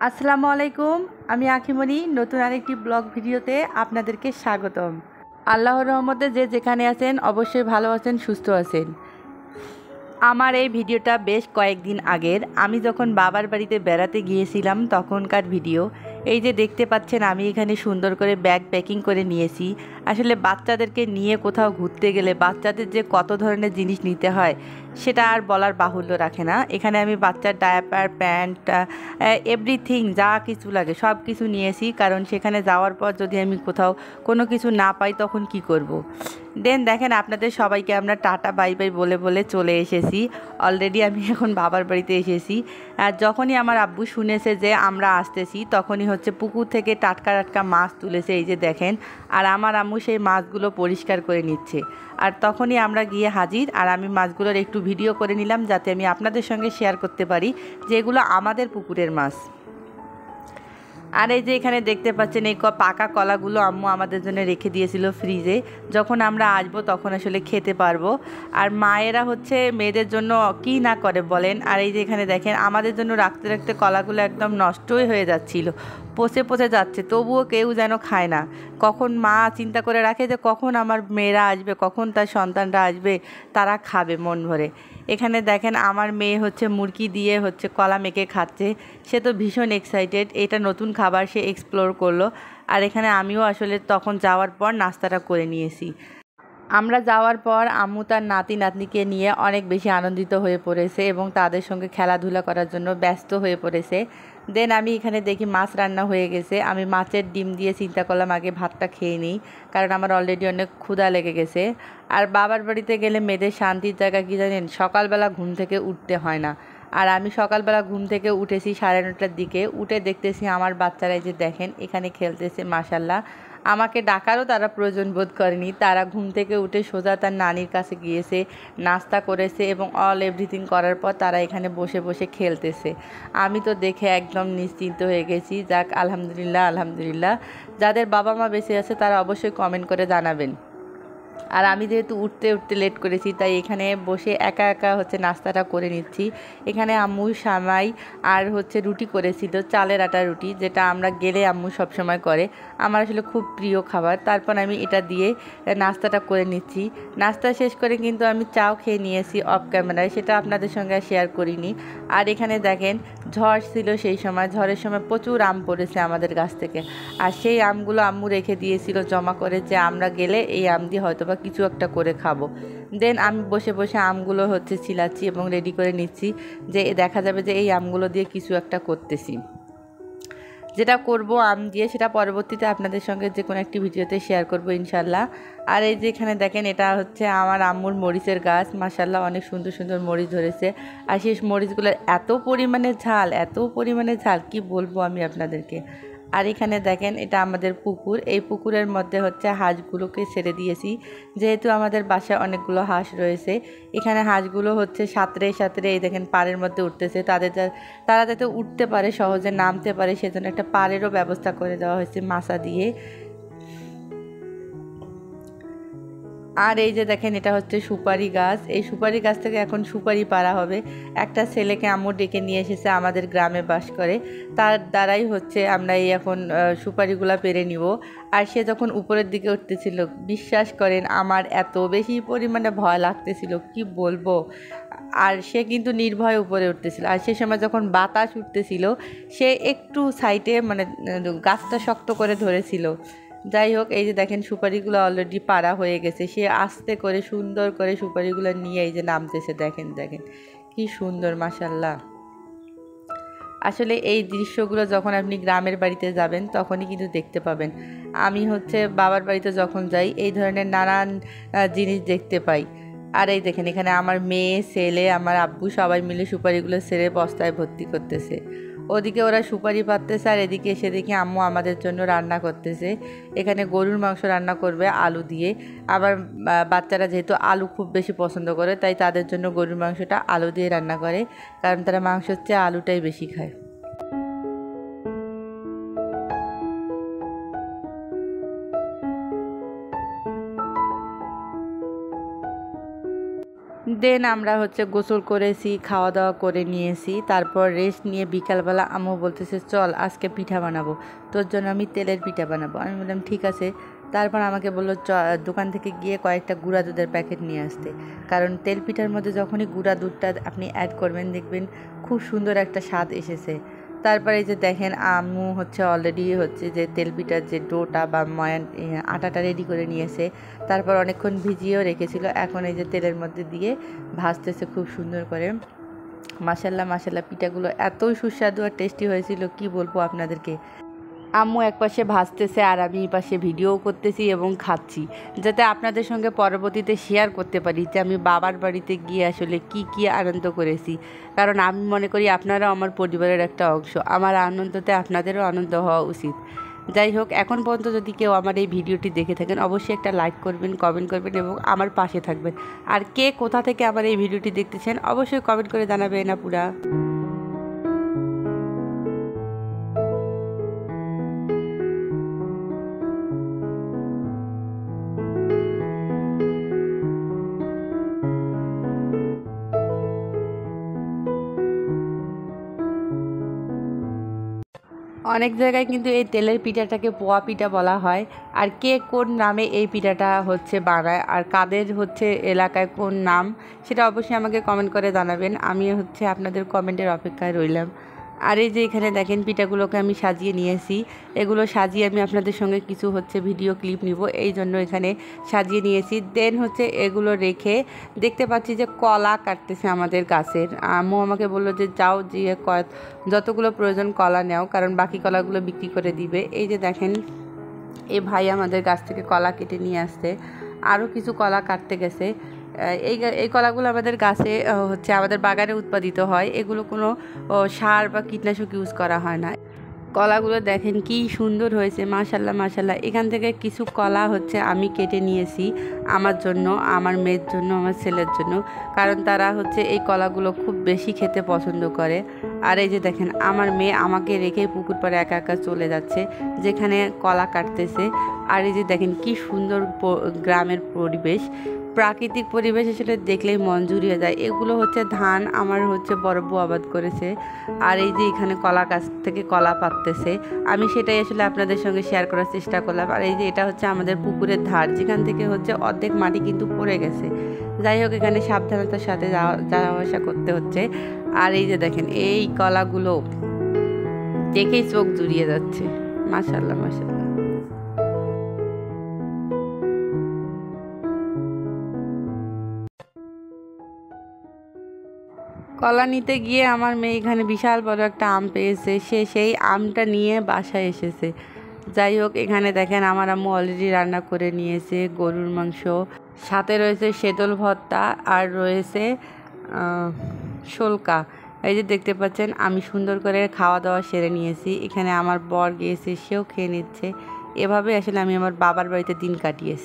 আসসালামু আলাইকুম। আমি আখিমণি নতুন আরেকটি ব্লগ ভিডিওতে আপনাদেরকে স্বাগতম। আল্লাহর রহমতে যে যেখানে আছেন অবশ্যই ভালো আছেন, সুস্থ আছেন। আমার এই ভিডিওটা বেশ কয়েকদিন আগের। আমি যখন বাবার বাড়িতে বেড়াতে গিয়েছিলাম তখনকার ভিডিও। এই যে দেখতে পাচ্ছেন আমি এখানে সুন্দর করে ব্যাগ প্যাকিং করে নিয়েছি। আসলে বাচ্চাদেরকে নিয়ে কোথাও ঘুরতে গেলে বাচ্চাদের যে কত ধরনের জিনিস নিতে হয় সেটা আর বলার বাহুল্য রাখে না। এখানে আমি বাচ্চার ডায়াপার, প্যান্ট, এভরিথিং যা কিছু লাগে সব কিছু নিয়েছি, কারণ সেখানে যাওয়ার পর যদি আমি কোথাও কোনো কিছু না পাই তখন কি করব। দেখেন আপনাদের সবাইকে আমরা টাটা বাই বাই বলে বলে চলে এসেছি। অলরেডি আমি এখন বাবার বাড়িতে এসেছি। আর যখনই আমার আব্বু শুনেছে যে আমরা আসতেছি তখনই হচ্ছে পুকুর থেকে টাটকা টাটকা মাছ তুলেছে, এই যে দেখেন। আর আমার আম্মু সেই মাছগুলো পরিষ্কার করে নিচ্ছে। আর তখনই আমরা গিয়ে হাজির। আর আমি মাছগুলোর একটু ভিডিও করে নিলাম যাতে আমি আপনাদের সঙ্গে শেয়ার করতে পারি যে এগুলো আমাদের পুকুরের মাছ। আর এই যে এখানে দেখতে পাচ্ছেন এই পাকা কলাগুলো আম্মু আমাদের জন্য রেখে দিয়েছিল ফ্রিজে, যখন আমরা আসবো তখন আসলে খেতে পারবো। আর মায়েরা হচ্ছে মেয়েদের জন্য কি না করে বলেন। আর এই যে এখানে দেখেন আমাদের জন্য রাখতে রাখতে কলাগুলো একদম নষ্টই হয়ে যাচ্ছিল, পচে পচে যাচ্ছে, তবুও কেউ যেন খায় না। কখন মা চিন্তা করে রাখে যে কখন আমার মেয়েরা আসবে, কখন তার সন্তানরা আসবে, তারা খাবে মন ভরে। এখানে দেখেন আমার মেয়ে হচ্ছে মুরগি দিয়ে হচ্ছে কলা মেখে খাচ্ছে। সে তো ভীষণ এক্সাইটেড, এটা নতুন খাবার সে এক্সপ্লোর করলো। আর এখানে আমিও আসলে তখন যাওয়ার পর নাস্তাটা করে নিয়েছি। আমরা যাওয়ার পর আম্মু তার নাতি নাতনিকে নিয়ে অনেক বেশি আনন্দিত হয়ে পড়েছে এবং তাদের সঙ্গে খেলাধুলা করার জন্য ব্যস্ত হয়ে পড়েছে। আমি এখানে দেখি মাছ রান্না হয়ে গেছে। আমি মাছের ডিম দিয়ে চিন্তা করলাম আগে ভাতটা খেয়ে নিই, কারণ আমার অলরেডি অনেক ক্ষুধা লেগে গেছে। আর বাবার বাড়িতে গেলে মেয়েদের শান্তির জায়গা কী জানেন, সকালবেলা ঘুম থেকে উঠতে হয় না। আর আমি সকালবেলা ঘুম থেকে উঠেছি 9:30টার দিকে, উঠে দেখতেছি আমার বাচ্চারা এই যে দেখেন এখানে খেলতেছে। মাশাল্লাহ, আমাকে ডাকারও তারা প্রয়োজন বোধ করেনি। তারা ঘুম থেকে উঠে সোজা তার নানির কাছে গিয়েছে, নাস্তা করেছে এবং অল এভরিথিং করার পর তারা এখানে বসে বসে খেলতেছে। আমি তো দেখে একদম নিশ্চিন্ত হয়ে গেছি। যাক, আলহামদুলিল্লাহ আলহামদুলিল্লাহ। যাদের বাবা মা বেঁচে আছে তারা অবশ্যই কমেন্ট করে জানাবেন। আর আমি যেহেতু উঠতে উঠতে লেট করেছি তাই এখানে বসে একা একা হচ্ছে নাস্তাটা করে নিচ্ছি। এখানে আম্মু সামাই আর হচ্ছে রুটি করেছিল, চালের আটার রুটি, যেটা আমরা গেলে আম্মু সবসময় করে। আমার আসলে খুব প্রিয় খাবার। তারপর আমি এটা দিয়ে নাস্তাটা করে নিচ্ছি। নাস্তা শেষ করে কিন্তু আমি চাও খেয়ে নিয়েছি অফ ক্যামেরায়, সেটা আপনাদের সঙ্গে শেয়ার করিনি। আর এখানে দেখেন ঝড় ছিল সেই সময়, ঝড়ের সময় প্রচুর আম পড়েছে আমাদের গাছ থেকে। আর সেই আমগুলো আম্মু রেখে দিয়েছিল জমা করে, যে আমরা গেলে এই আম দিয়ে হয়তো বা কিছু একটা করে খাবো। আমি বসে বসে আমগুলো হচ্ছে ছিলাচ্ছি এবং রেডি করে নিচ্ছি, যে দেখা যাবে যে এই আমগুলো দিয়ে কিছু একটা করতেছি। যেটা করব আম দিয়ে সেটা পরবর্তীতে আপনাদের সঙ্গে যে কোনো একটি ভিডিওতে শেয়ার করব ইনশাল্লাহ। আর এই যে এখানে দেখেন এটা হচ্ছে আমার আম্মুর মরিচের গাছ। মাশাল্লাহ, অনেক সুন্দর সুন্দর মরিচ ধরেছে। আর সেই মরিচগুলোর এত পরিমাণে ঝাল, এত পরিমাণে ঝাল কি বলবো আমি আপনাদেরকে। আর এখানে দেখেন এটা আমাদের পুকুর। এই পুকুরের মধ্যে হচ্ছে হাঁসগুলোকে ছেড়ে দিয়েছি, যেহেতু আমাদের বাসায় অনেকগুলো হাঁস রয়েছে। এখানে হাঁসগুলো হচ্ছে সাঁতরে সাঁতরে এই দেখেন পাড়ের মধ্যে উঠতেছে। তারা যাতে উঠতে পারে, সহজে নামতে পারে, সেজন্য একটা পাড়েরও ব্যবস্থা করে দেওয়া হয়েছে মাচা দিয়ে। আর এই যে দেখেন এটা হচ্ছে সুপারি গাছ। এই সুপারি গাছ থেকে এখন সুপারি পাড়া হবে। একটা ছেলেকে আম্মু ডেকে নিয়ে এসেছে, আমাদের গ্রামে বাস করে, তার দ্বারাই হচ্ছে আমরা এই এখন সুপারিগুলা পেরে নিব। আর সে যখন উপরের দিকে উঠতেছিল, বিশ্বাস করেন আমার এত বেশি পরিমাণে ভয় লাগতেছিল কি বলবো। আর সে কিন্তু নির্ভয়ে উপরে উঠতেছিল। আর সে সময় যখন বাতাস উঠতেছিল সে একটু সাইডে মানে গাছটা শক্ত করে ধরেছিল। যাই হোক, এই যে দেখেন সুপারিগুলো অলরেডি পাড়া হয়ে গেছে। সে আস্তে করে সুন্দর করে সুপারিগুলো নিয়ে এই যে নামতেছে। দেখেন দেখেন কি সুন্দর, মাশাল্লাহ। আসলে এই দৃশ্যগুলো যখন আপনি গ্রামের বাড়িতে যাবেন তখনই কিন্তু দেখতে পাবেন। আমি হচ্ছে বাবার বাড়িতে যখন যাই এই ধরনের নানান জিনিস দেখতে পাই। আর এই দেখেন এখানে আমার মেয়ে, ছেলে, আমার আব্বু সবাই মিলে সুপারিগুলো ছেড়ে বস্তায় ভর্তি করতেছে। ওদিকে ওরা সুপারি পাততেছে আর এদিকে এসে দেখি আম্মু আমাদের জন্য রান্না করতেছে। এখানে গরুর মাংস রান্না করবে আলু দিয়ে। আবার বাচ্চারা যেহেতু আলু খুব বেশি পছন্দ করে তাই তাদের জন্য গরুর মাংসটা আলু দিয়ে রান্না করে, কারণ তারা মাংসের চেয়ে আলুটাই বেশি খায়। দেন আমরা হচ্ছে গোসল করেছি, খাওয়া দাওয়া করে নিয়েছি, তারপর রেস্ট নিয়ে বিকালবেলা আম্মু বলতেছে চল আজকে পিঠা বানাবো, তোর জন্য আমি তেলের পিঠা বানাবো। আমি বললাম ঠিক আছে। তারপর আমাকে বললো দোকান থেকে গিয়ে কয়েকটা গুঁড়া দুধের প্যাকেট নিয়ে আসতে, কারণ তেল পিঠার মধ্যে যখনই গুঁড়া দুধটা আপনি অ্যাড করবেন দেখবেন খুব সুন্দর একটা স্বাদ এসেছে। তারপরে এই যে দেখেন আম্মু হচ্ছে অলরেডি হচ্ছে যে তেল পিঠার যে ডোটা বা ময়ান আটাটা রেডি করে নিয়েছে, তারপর অনেকক্ষণ ভিজিয়েও রেখেছিল। এখন এই যে তেলের মধ্যে দিয়ে ভাজতেছে খুব সুন্দর করে। মাশাল্লাহ মাশাল্লাহ, পিঠাগুলো এতই সুস্বাদু আর টেস্টি হয়েছিল কি বলবো আপনাদেরকে। আম্মু একপাশে ভাজতেছে আর আমি এই পাশে ভিডিও করতেছি এবং খাচ্ছি, যাতে আপনাদের সঙ্গে পরবর্তীতে শেয়ার করতে পারি যে আমি বাবার বাড়িতে গিয়ে আসলে কি আনন্দ করেছি। কারণ আমি মনে করি আপনারাও আমার পরিবারের একটা অংশ, আমার আনন্দতে আপনাদেরও আনন্দ হওয়া উচিত। যাই হোক, এখন পর্যন্ত যদি কেউ আমার এই ভিডিওটি দেখে থাকেন অবশ্যই একটা লাইক করবেন, কমেন্ট করবেন এবং আমার পাশে থাকবেন। আর কে কোথা থেকে আমার এই ভিডিওটি দেখতেছেন অবশ্যই কমেন্ট করে জানাবেন আপুরা। অনেক জায়গায় কিন্তু এই তেলের পিঠাটাকে পোয়া পিঠা বলা হয়। আর কে কোন নামে এই পিঠাটা হচ্ছে বানায় আর কাদের হচ্ছে এলাকায় কোন নাম, সেটা অবশ্যই আমাকে কমেন্ট করে জানাবেন। আমি হচ্ছে আপনাদের কমেন্টের অপেক্ষায় রইলাম। আর এই যে এখানে দেখেন পিঠাগুলোকে আমি সাজিয়ে নিয়েছি, এগুলো সাজিয়ে আমি আপনাদের সঙ্গে কিছু হচ্ছে ভিডিও ক্লিপ নিব, এই জন্য এখানে সাজিয়ে নিয়েছি। দেন হচ্ছে এগুলো রেখে দেখতে পাচ্ছি যে কলা কাটতেছে আমাদের গাছের। আম্মু আমাকে বললো যে যাও যে যতগুলো প্রয়োজন কলা নেও, কারণ বাকি কলাগুলো বিক্রি করে দিবে। এই যে দেখেন ভাই আমাদের গাছ থেকে কলা কেটে নিয়ে আসছে, আরও কিছু কলা কাটতে গেছে। এই কলাগুলো আমাদের গাছে হচ্ছে আমাদের বাগানে উৎপাদিত হয়, এগুলো কোনো সার বা কীটনাশক ইউজ করা হয় না। কলাগুলো দেখেন কি সুন্দর হয়েছে, মাশাল্লাহ মাশাল্লাহ। এখান থেকে কিছু কলা হচ্ছে আমি কেটে নিয়েছি আমার জন্য, আমার মেয়ের জন্য, আমার ছেলের জন্য, কারণ তারা হচ্ছে এই কলাগুলো খুব বেশি খেতে পছন্দ করে। আর এই যে দেখেন আমার মেয়ে আমাকে রেখে পুকুর পাড়ে একা একা চলে যাচ্ছে যেখানে কলা কাটতেছে। আর এই যে দেখেন কি সুন্দর গ্রামের পরিবেশ, প্রাকৃতিক পরিবেশ আসলে দেখলেই মন জুড়িয়ে যায়। এগুলো হচ্ছে ধান আমার হচ্ছে বড় বউ আবাদ করেছে। আর এই যে এখানে কলা গাছ থেকে কলা পাকতেছে, আমি সেটাই আসলে আপনাদের সঙ্গে শেয়ার করার চেষ্টা করলাম। আর এই যে এটা হচ্ছে আমাদের পুকুরের ধার, যেখান থেকে হচ্ছে অর্ধেক মাটি কিন্তু পড়ে গেছে। যাই হোক, এখানে সাবধানতার সাথে যাওয়া আসা করতে হচ্ছে। আর এই যে দেখেন এই কলাগুলো দেখেই চোখ জুড়িয়ে যাচ্ছে, মাশাআল্লাহ মাশাআল্লাহ। কলা নিতে গিয়ে আমার মেয়ে এখানে বিশাল বড় একটা আম পেয়েছে, সে সেই আমটা নিয়ে বাসায় এসেছে। যাই হোক, এখানে দেখেন আমার আম্মু অলরেডি রান্না করে নিয়েছে গরুর মাংস, সাথে রয়েছে শীতল ভর্তা আর রয়েছে শোলকা। এই যে দেখতে পাচ্ছেন আমি সুন্দর করে খাওয়া দাওয়া সেরে নিয়েছি। এখানে আমার বর গিয়েছে, সেও খেয়ে নিচ্ছে। এভাবে আসলে আমি আমার বাবার বাড়িতে দিন কাটিয়েছি।